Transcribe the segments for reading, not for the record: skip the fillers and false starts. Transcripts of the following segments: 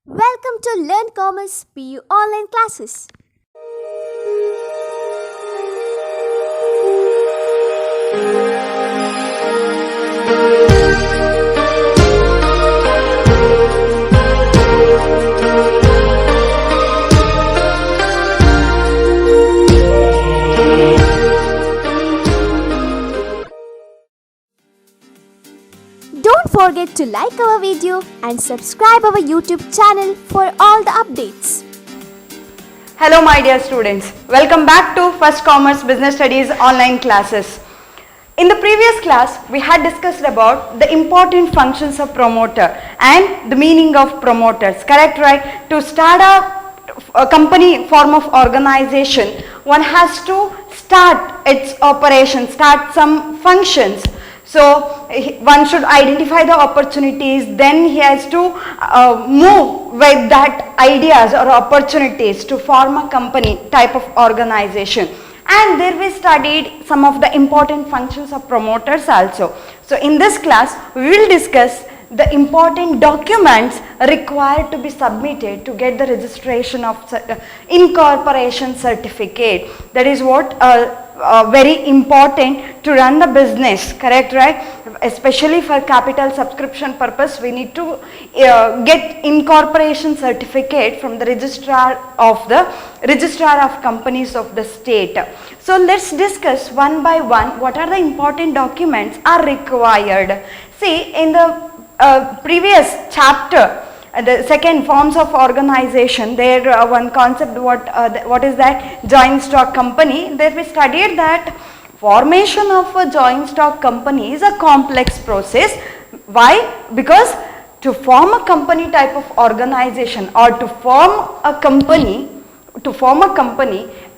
Welcome to Learn Commerce PU online classes. Don't forget to like our video and subscribe our YouTube channel for all the updates. Hello my dear students, welcome back to First Commerce Business Studies online classes. In the previous class, we had discussed about the important functions of promoter and the meaning of promoters, correct, right? To start a company form of organization, one has to start its operation, start some functions. So one should identify the opportunities, then he has to move with that ideas or opportunities to form a company type of organization. And there we studied some of the important functions of promoters also. So in this class we will discuss the important documents required to be submitted to get the registration of incorporation certificate. That is what very important to run the business, correct, right? Especially for capital subscription purpose, we need to get incorporation certificate from the registrar of companies of the state. So let's discuss one by one what are the important documents are required. See, in the previous chapter, the second, forms of organization, there one concept, what is that? Joint stock company. There we studied that formation of a joint stock company is a complex process. Why? Because to form a company type of organization or to form a company,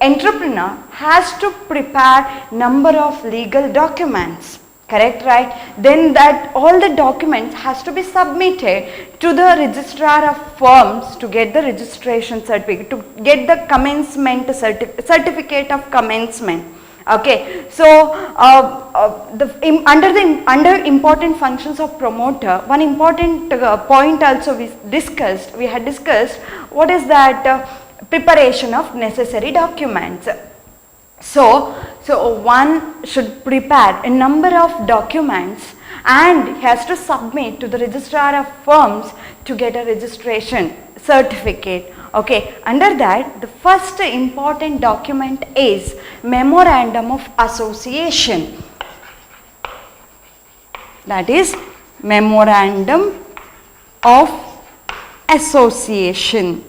entrepreneur has to prepare number of legal documents. Correct, right? Then that all the documents has to be submitted to the registrar of firms to get the registration certificate, to get the commencement certificate of commencement. Okay, so under important functions of promoter, one important point also we had discussed what is that preparation of necessary documents. So one should prepare a number of documents and has to submit to the registrar of firms to get a registration certificate. Okay, under that the first important document is Memorandum of Association. That is Memorandum of Association.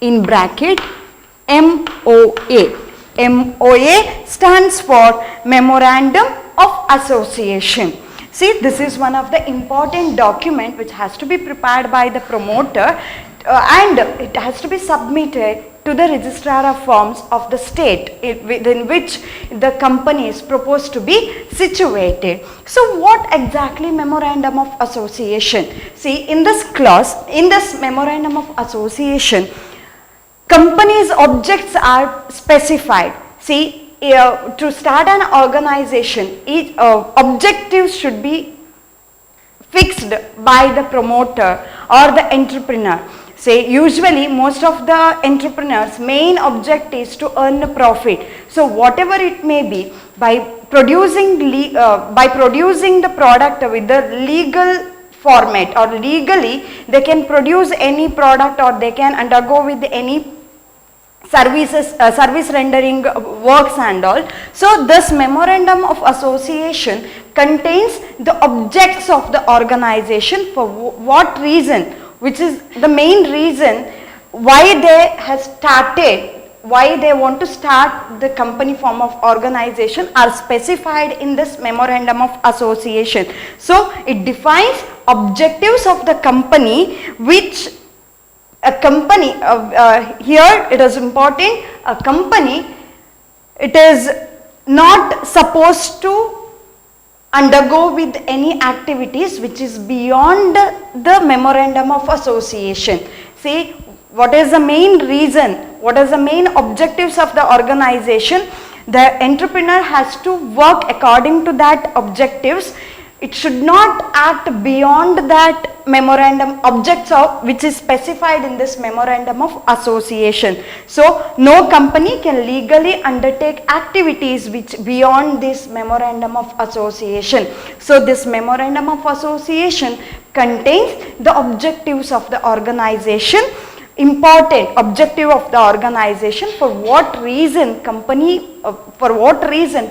In bracket MOA. MOA stands for Memorandum of Association. See, this is one of the important document which has to be prepared by the promoter and it has to be submitted to the registrar of firms of the state within which the company is proposed to be situated. So what exactly Memorandum of Association? See, in this clause, in this Memorandum of Association, company's objects are specified. See, to start an organization, each objectives should be fixed by the promoter or the entrepreneur. Say, usually most of the entrepreneurs' main object is to earn a profit. So whatever it may be, by producing the product with the legal format or legally, they can produce any product or they can undergo with any service rendering works and all. So this Memorandum of Association contains the objects of the organization, for what reason, which is the main reason why they want to start the company form of organization are specified in this Memorandum of Association. So it defines objectives of the company, which a company, here it is important, a company, it is not supposed to undergo with any activities which is beyond the Memorandum of Association. See, what is the main reason, what is the main objectives of the organization? The entrepreneur has to work according to that objectives. it should not act beyond that memorandum objects of which is specified in this memorandum of association. So no company can legally undertake activities which beyond this memorandum of association. So this memorandum of association contains the objectives of the organization, important objective of the organization, for what reason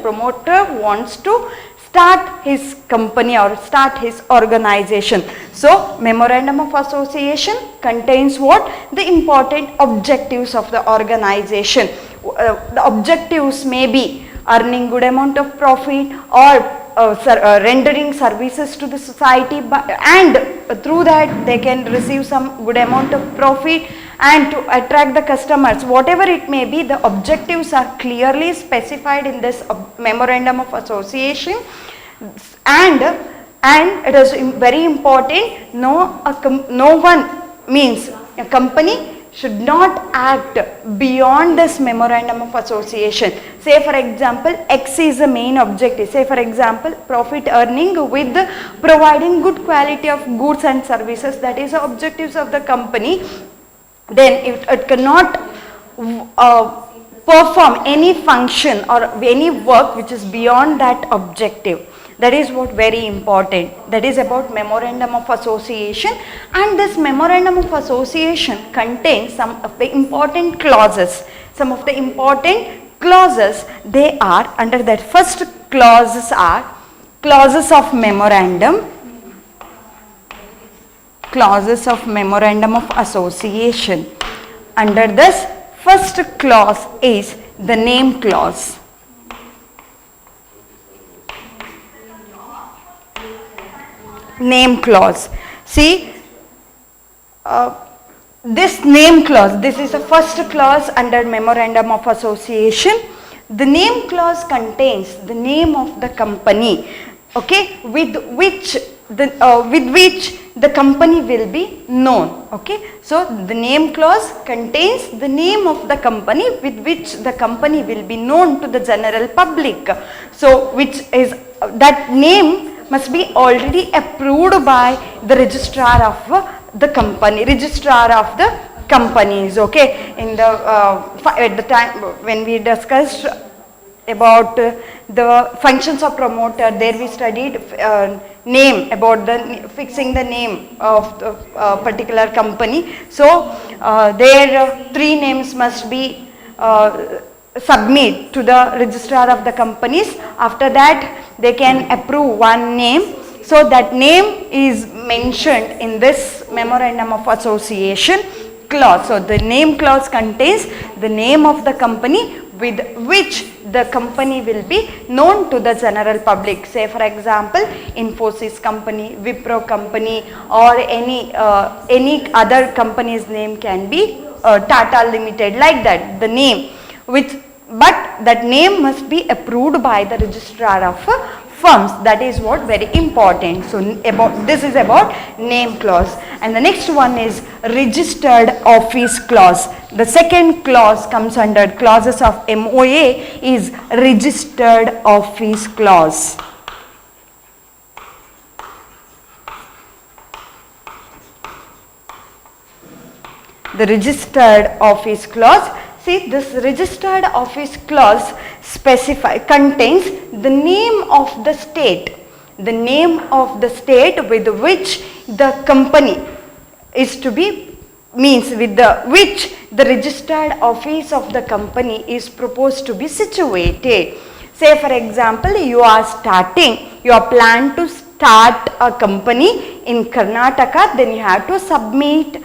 promoter wants to start his company or start his organization. So memorandum of association contains what? The important objectives of the organization. The objectives may be earning good amount of profit or rendering services to the society, and through that they can receive some good amount of profit and to attract the customers. Whatever it may be, the objectives are clearly specified in this memorandum of association, and it is very important, no one means a company should not act beyond this memorandum of association. Say for example, X is the main objective. Say for example, profit earning with providing good quality of goods and services, that is the objectives of the company. Then it cannot perform any function or any work which is beyond that objective. That is what very important. That is about memorandum of association, and this memorandum of association contains some of the important clauses. Some of the important clauses, they are under that first clauses are clauses of memorandum, clauses of memorandum of association. Under this first clause is the name clause. Name clause. See, this name clause, this is the first clause under memorandum of association. The name clause contains the name of the company, okay, with which the company will be known. Okay, so the name clause contains the name of the company with which the company will be known to the general public. So which is that name must be already approved by the registrar of the company, registrar of the companies. Okay, in the at the time when we discussed about the functions of promoter, there we studied name, about the fixing the name of the particular company. So there three names must be submit to the registrar of the companies. After that they can approve one name. So that name is mentioned in this memorandum of association clause. So the name clause contains the name of the company with which the company will be known to the general public. Say for example, Infosys company, Wipro company, or any other company's name can be Tata Limited, like that, the name which, but that name must be approved by the registrar of firms. That is what very important. So about this is about name clause. And the next one is registered office clause. The second clause comes under clauses of MOA is registered office clause. The registered office clause. See, this registered office clause contains the name of the state, with which the company is to be, means with which the registered office of the company is proposed to be situated. Say for example, you are plan to start a company in Karnataka, then you have to submit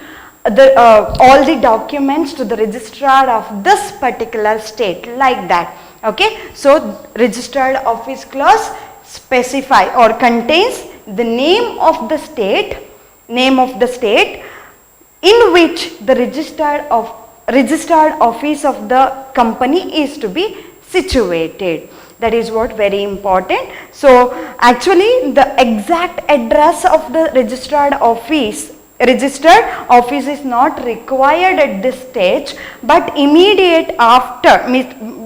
all the documents to the registrar of this particular state, like that. Okay, so registered office clause specify or contains the name of the state in which the registered office of the company is to be situated. That is what very important. So actually the exact address of the registered office is not required at this stage, but immediate after,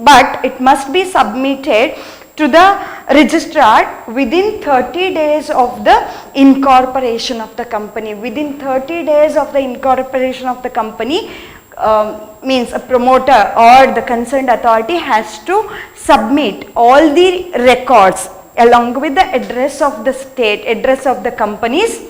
but it must be submitted to the registered within 30 days of the incorporation of the company. Within 30 days of the incorporation of the company, means a promoter or the concerned authority has to submit all the records along with the address of the state, address of the company's,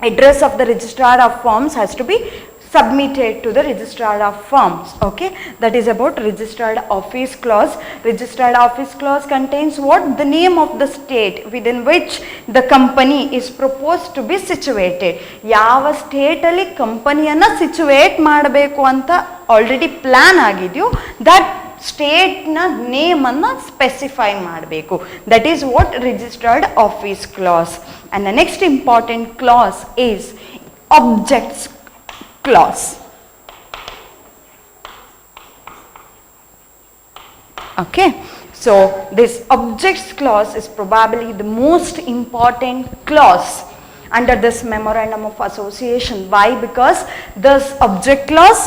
address of the registrar of firms has to be submitted to the registrar of firms. Okay, that is about registered office clause. Registered office clause contains what? The name of the state within which the company is proposed to be situated. ಯಾವ state ಅಲ್ಲಿ ಕಂಪನಿಯನ್ನ situate ಮಾಡಬೇಕು ಅಂತ already plan ಆಗಿದೆಯೋ that ಸ್ಟೇಟ್ನ ನೇಮನ್ನು specify ಮಾಡಬೇಕು. That is what registered office class. And the next important clause is objects clause. Okay, so this objects clause is probably the most important clause under this memorandum of association. Why? Because this object clause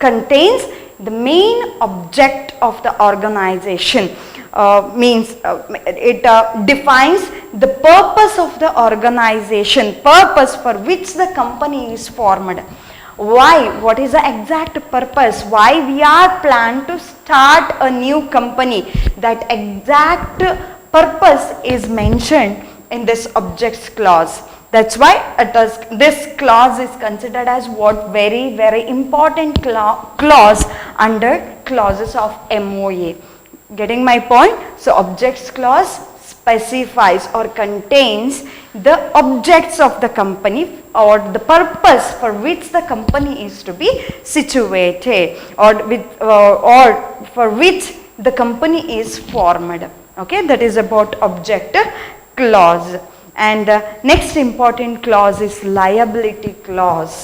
contains the main object of the organization. It defines the purpose of the organization, purpose for which the company is formed. Why? What is the exact purpose? Why we are planned to start a new company? That exact purpose is mentioned in this objects clause. That's why this clause is considered as what? Very, very important clause under clauses of MOA. Getting my point? So objects clause specifies or contains the objects of the company or the purpose for which the company is to be situated or for which the company is formed. Okay, that is about object clause. And next important clause is liability clause.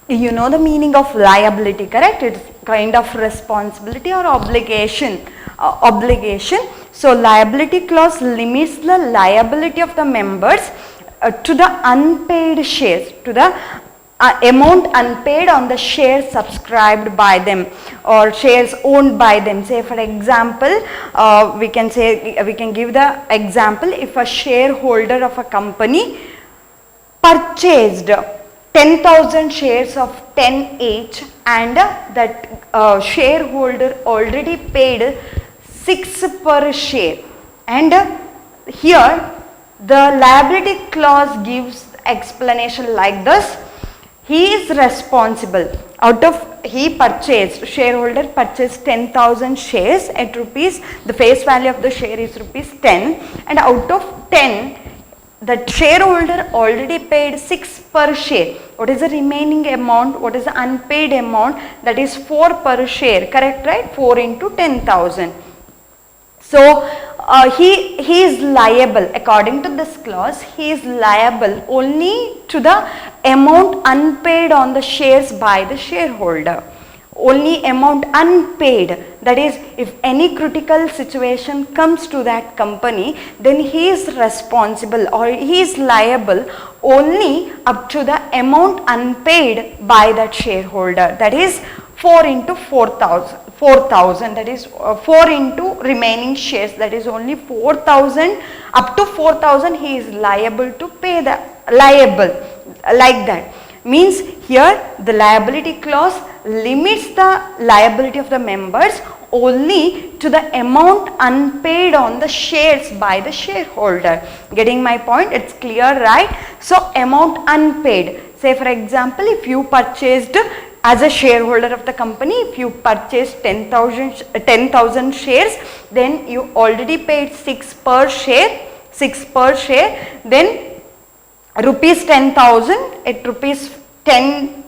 You know the meaning of liability, correct? It's kind of responsibility or obligation. So liability clause limits the liability of the members to the unpaid shares, to the amount unpaid on the shares subscribed by them or shares owned by them. Say for example, we can give the example, if a shareholder of a company purchased 10,000 shares of 10 each and that shareholder already paid 6 per share, and here the liability clause gives explanation like this. He is responsible shareholder purchased 10,000 shares at rupees, the face value of the share is rupees 10, and out of 10 the shareholder already paid 6 per share. What is the remaining amount? What is the unpaid amount? That is 4 per share, correct, right? 4 into 10,000. So he is liable, according to this clause, he is liable only to the amount unpaid on the shares by the shareholder. Only amount unpaid, that is, if any critical situation comes to that company, then he is responsible or he is liable only up to the amount unpaid by that shareholder. That is 4 into 4,000, that is 4 into remaining shares, that is only 4,000. Up to 4,000 he is liable to pay the liable, like that. Means here the liability clause limits the liability of the members only to the amount unpaid on the shares by the shareholder. Getting my point? It's clear, right? So amount unpaid, say for example, if you purchased as a shareholder of the company, if you purchased 10,000 shares, then you already paid 6 per share, then rupees 10,000 at rupees 10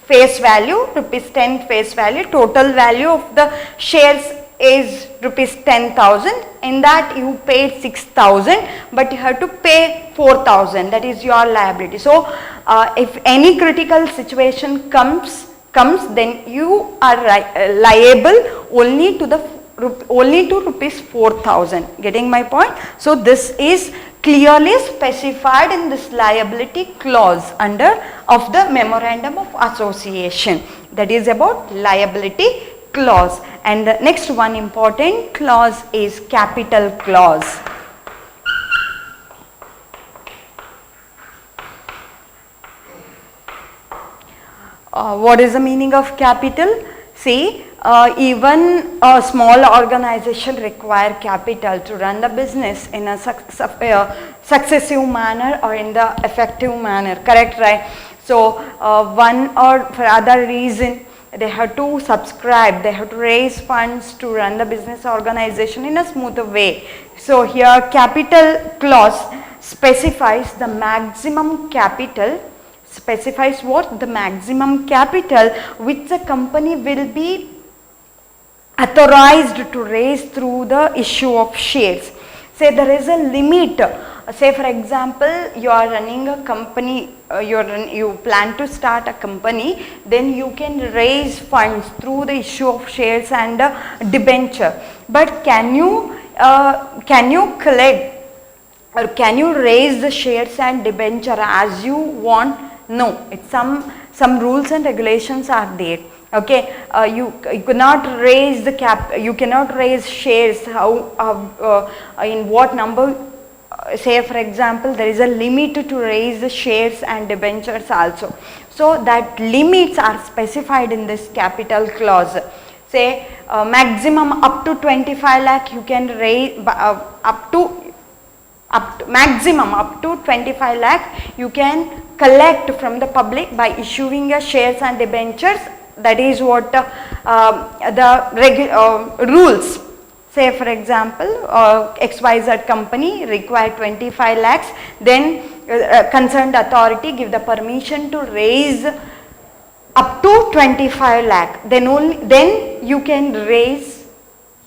face value, total value of the shares is rupees 10,000. In that you paid 6,000, but you have to pay 4,000, that is your liability. So if any critical situation comes, then you are liable only to rupees 4,000. Getting my point? So this is clearly specified in this liability clause of the memorandum of association. That is about liability clause. And the next one important clause is capital clause. What is the meaning of capital? See, even a small organization require capital to run the business in a successive manner or in the effective manner, correct, right? So one or for other reason they have to subscribe, they have to raise funds to run the business organization in a smoother way. So here capital clause specifies the maximum capital, specifies what? The maximum capital which the company will be authorized to raise through the issue of shares. Say there is a limit. Say for example, you are running a company, you plan to start a company, then you can raise funds through the issue of shares and debenture. But can you collect or can you raise the shares and debenture as you want? No, it's some rules and regulations are there. Okay, you cannot raise the you cannot raise shares in what number. Say for example, there is a limit to raise the shares and debentures also. So that limits are specified in this capital clause. Say maximum up to 25 lakh you can raise, up to maximum up to 25 lakh you can collect from the public by issuing a shares and debentures. That is what the rules. Say for example, XYZ company require 25 lakhs, then concerned authority give the permission to raise up to 25 lakh. Then you can raise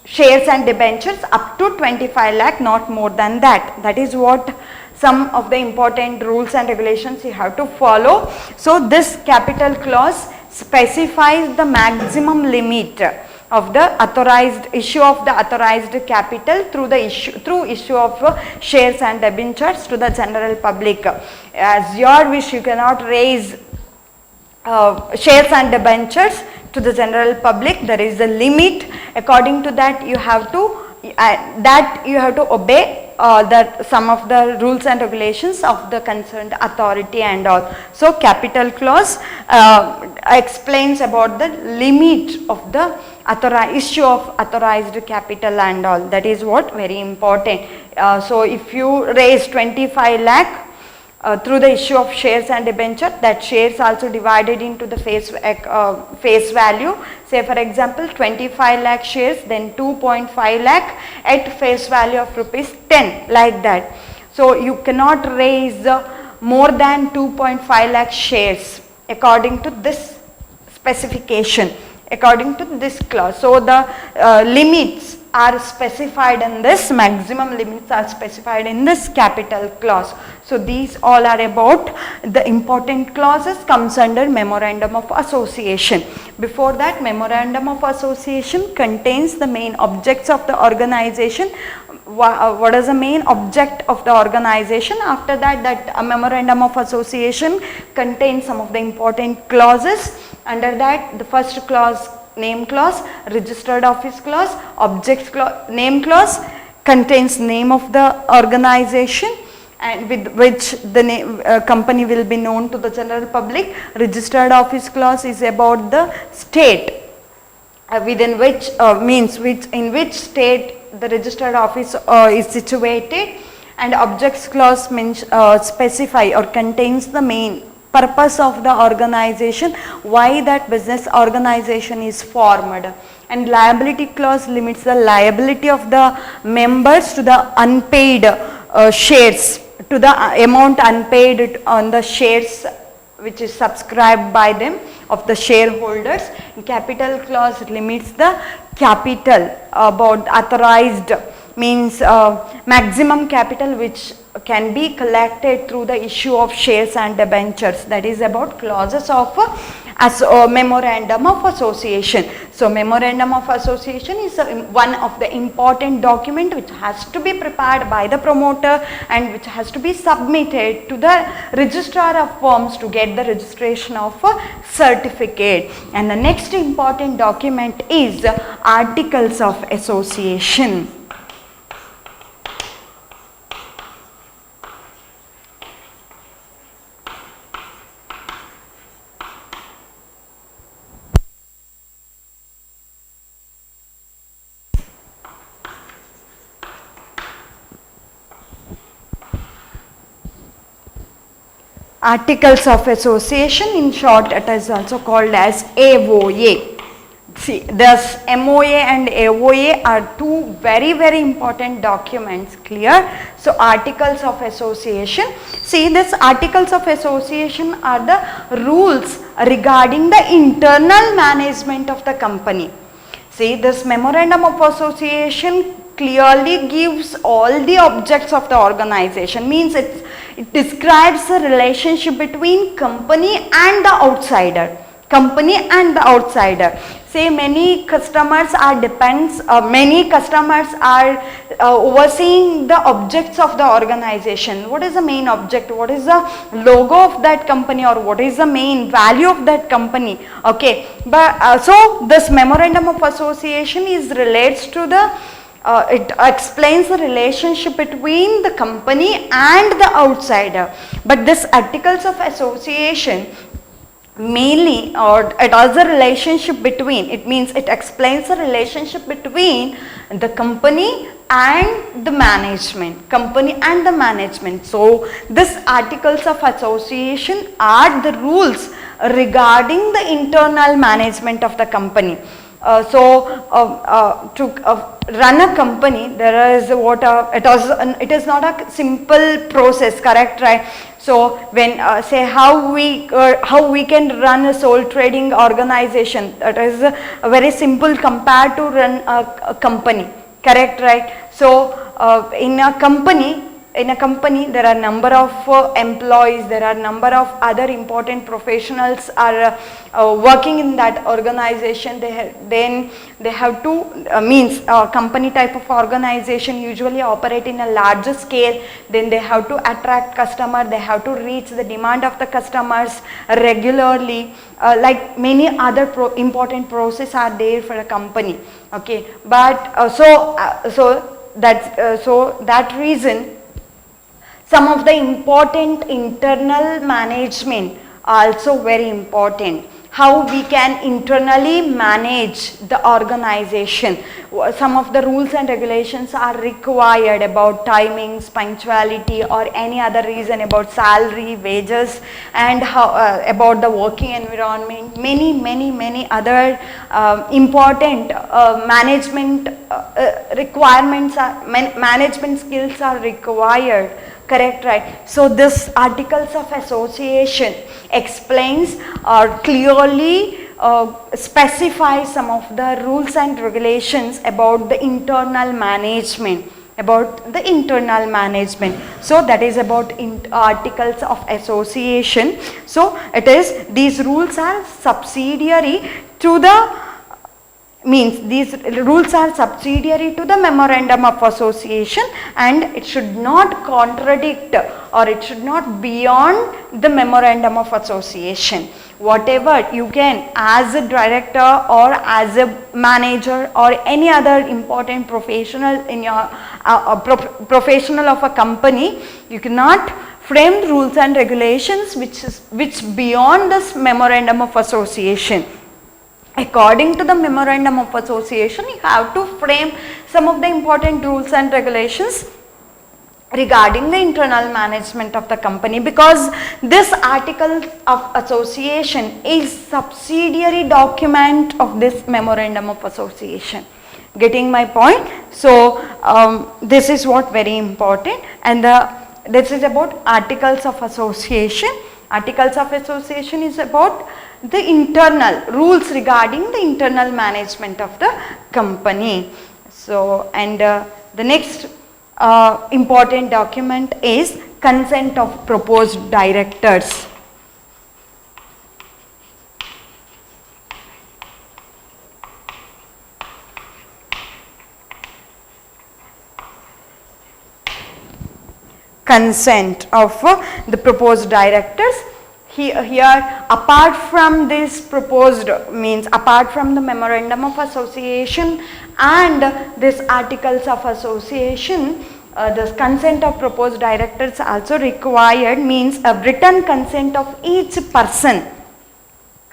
shares and debentures up to 25 lakh, not more than that. That is what some of the important rules and regulations you have to follow. So this capital clause specifies the maximum limit of the authorized issue of the authorized capital through issue of shares and debentures to the general public. As your wish, you cannot raise shares and debentures to the general public. There is a limit. According to that, you have to obey that some of the rules and regulations of the concerned authority and all. So capital clause explains about the limit of the issue of authorized capital and all. That is what very important. So if you raise 25 lakh through the issue of shares and debenture, that shares also divided into the face value. Say for example 25 lakh shares, then 2.5 lakh at face value of rupees 10, like that. So you cannot raise more than 2.5 lakh shares according to this specification, according to this clause. So the limits are specified in this, maximum limits are specified in this capital clause. So these all are about the important clauses, comes under memorandum of association. Before that, memorandum of association contains the main objects of the organization. What is the main object of the organization? After that, a memorandum of association contains some of the important clauses. Under that, the first clause, name clause, registered office clause, objects clause. Name clause contains name of the organization and with which the company will be known to the general public. Registered office clause is about the state within which in which state the registered office is situated, and objects clause specify or contains the main purpose of the organization, why that business organization is formed. And liability clause limits the liability of the members to the unpaid shares, to the amount unpaid on the shares which is subscribed by them of the shareholders. Capital clause limits the capital about authorized means maximum capital which can be collected through the issue of shares and debentures. That is about clauses of memorandum of association. So memorandum of association is one of the important document which has to be prepared by the promoter and which has to be submitted to the registrar of firms to get the registration of a certificate. And the next important document is articles of association. Articles of Association, in short it is also called as AOA. See, this MOA and AOA are two very important documents, clear? So Articles of Association, see, this Articles of Association are the rules regarding the internal management of the company. See, this Memorandum of Association clearly gives all the objects of the organization, means it describes the relationship between company and the outsider. Say many customers are overseeing the objects of the organization. What is the main object? What is the logo of that company, or what is the main value of that company? Okay, but so this Memorandum of Association relates to the it explains the relationship between the company and the outsider. But this Articles of Association mainly, or it has a relationship between, it means it explains the relationship between the company and the management. So this Articles of Association are the rules regarding the internal management of the company. To run a company, there is it is not a simple process, correct, right? So when say how we can run a sole trading organization, that is very simple compared to run a company, correct, right? So in a company there are number of employees, there are number of other important professionals are working in that organization. Then they have to means company type of organization usually operate in a larger scale. Then they have to attract customer, they have to reach the demand of the customers regularly, like many other important process are there for a company. Okay, but so that reason some of the important internal management are also very important. How we can internally manage the organization. Some of the rules and regulations are required about timings, punctuality, or any other reason about salary, wages, and how about the working environment. Many other important management requirements, management skills are required. Correct, right? So this Articles of Association explains or clearly specifies some of the rules and regulations about the internal management. So that is about Articles of Association. So it is, these rules are subsidiary to the these rules are subsidiary to the Memorandum of Association, and it should not contradict or it should not beyond the Memorandum of Association. Whatever you can, as a director or as a manager or any other important professional in your professional of a company, you cannot frame rules and regulations which beyond this Memorandum of Association. According to the Memorandum of Association, you have to frame some of the important rules and regulations regarding the internal management of the company, because this Article of Association is subsidiary document of this Memorandum of Association. Getting my point? So this is what very important, and this is about Articles of Association. Articles of Association is about the internal rules regarding the internal management of the company. So, and the next important document is consent of proposed directors. Consent of the proposed directors. Here apart from this proposed, means apart from the memorandum of association and this articles of association, the consent of proposed directors also required, means a written consent of each person.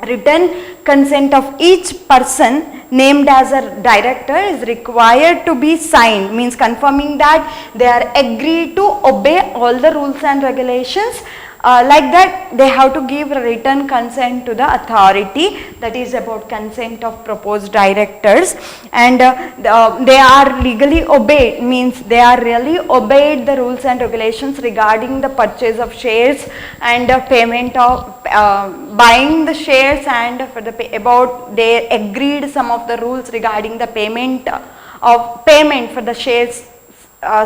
Written consent of each person named as a director is required to be signed, means confirming that they are agreed to obey all the rules and regulations. Like that, they have to give written consent to the authority. That is about consent of proposed directors, and they are legally obeyed, means they are really obeyed the rules and regulations regarding the purchase of shares and payment of buying the shares, and for the about they agreed some of the rules regarding the payment for the shares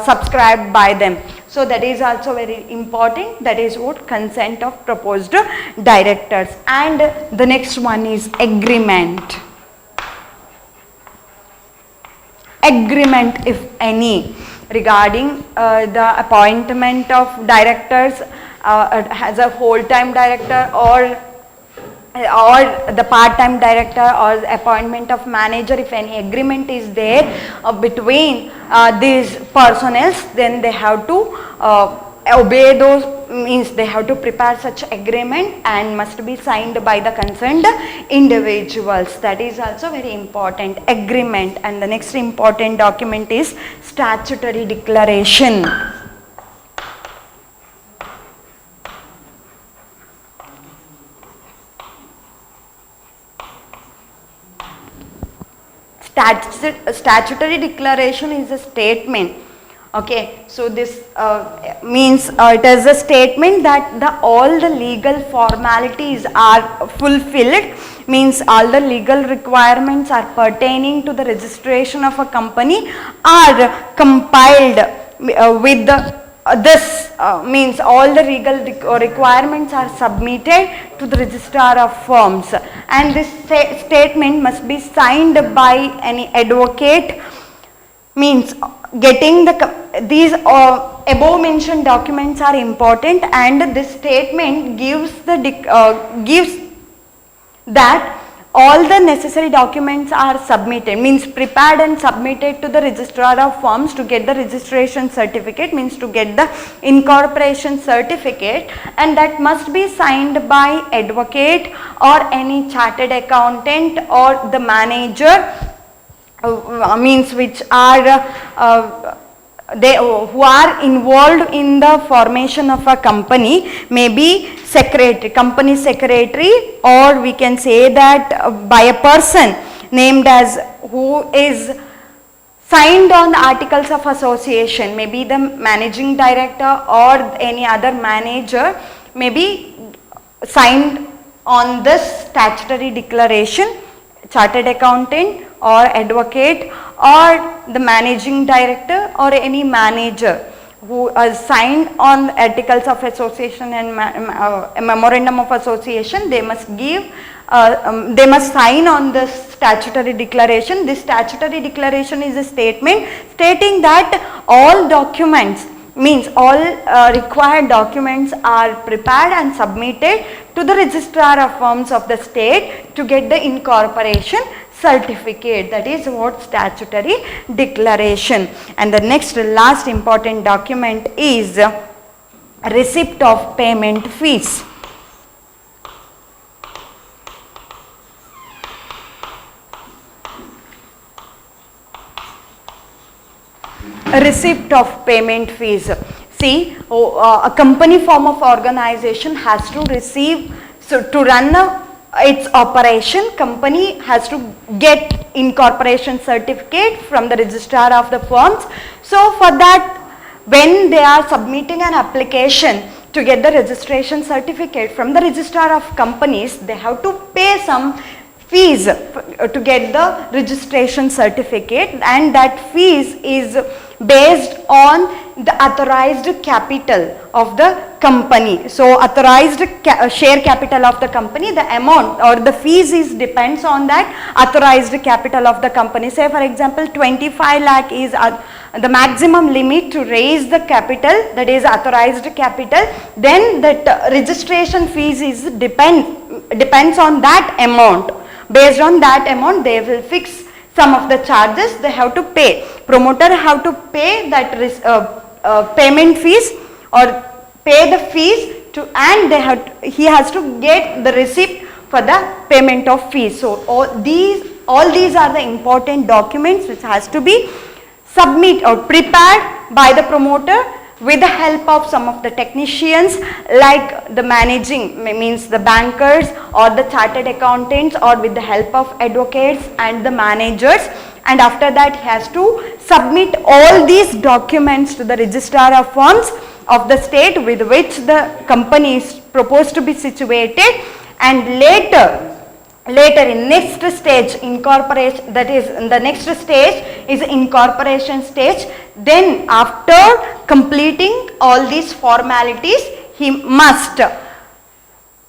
subscribed by them. So that is also very important. That is what consent of proposed directors. And the next one is agreement. Agreement, if any, regarding the appointment of directors as a whole-time director or the part-time director, or appointment of manager. If any agreement is there between these personnel, then they have to obey those, means they have to prepare such agreement and must be signed by the concerned individuals. That is also very important, agreement. And the next important document is statutory declaration. Statutory declaration is a statement. Okay, so this means it is a statement that all the legal formalities are fulfilled, means all the legal requirements are pertaining to the registration of a company are compiled with this means all the legal requirements are submitted to the registrar of firms, and this statement must be signed by any advocate, means getting these above mentioned documents are important, and this statement gives that all the necessary documents are submitted, means prepared and submitted to the registrar of firms to get the registration certificate, means to get the incorporation certificate, and that must be signed by advocate or any chartered accountant or the manager, means which are who are involved in the formation of a company, maybe secretary, company secretary, or we can say that by a person named as who is signed on the articles of association, maybe the managing director or any other manager may be signed on this statutory declaration, chartered accountant or advocate or the managing director or any manager who is signed on articles of association and a memorandum of association. They must give they must sign on this statutory declaration. This statutory declaration is a statement stating that all documents, means all required documents are prepared and submitted to the registrar of firms of the state to get the incorporation certificate. That is what statutory declaration. And the next last important document is receipt of payment fees. Receipt of payment fees. See, a company form of organization has to receive, so to run its operation, company has to get incorporation certificate from the registrar of the firms. So for that, when they are submitting an application to get the registration certificate from the registrar of companies, they have to pay some fees to get the registration certificate, and that fees is based on the authorized capital of the company. So authorized share capital of the company, the amount or the fees is depends on that authorized capital of the company. Say for example 25 lakh is the maximum limit to raise the capital, that is authorized capital, then that registration fees is depends on that amount. Based on that amount they will fix some of the charges they have to pay. Promoter have to pay that payment fees or pay the fees to, and he has to get the receipt for the payment of fees. So all these are the important documents which has to be submit or prepared by the promoter with the help of some of the technicians like the managing, means the bankers or the chartered accountants, or with the help of advocates and the managers. And after that he has to submit all these documents to the registrar of firms of the state with which the company is proposed to be situated, and later in next stage incorporation, that is the next stage is incorporation stage. Then after completing all these formalities he must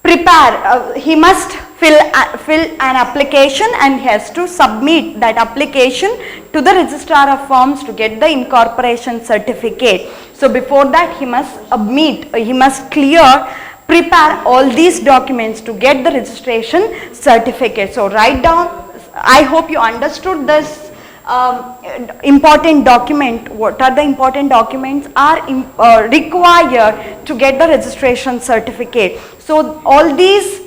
prepare, he must fill an application and he has to submit that application to the registrar of firms to get the incorporation certificate. So before that he must prepare all these documents to get the registration certificate. So write down, I hope you understood this important document. What are the important documents are required to get the registration certificate. So all these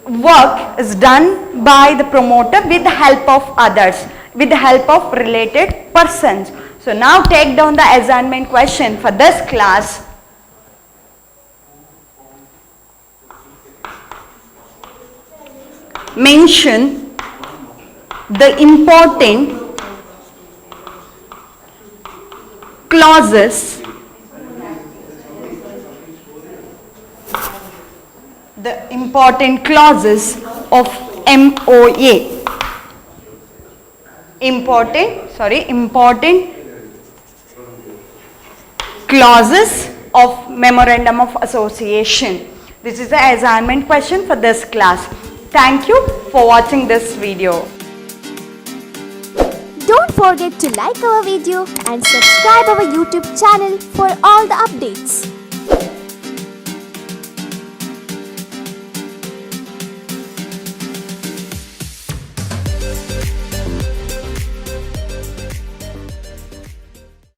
work is done by the promoter with the help of others, with the help of related persons. So now take down the assignment question for this class. Mention the important clauses of MOA. Important clauses of Memorandum of Association. This is the assignment question for this class. Thank you for watching this video. Don't forget to like our video and subscribe our YouTube channel for all the updates.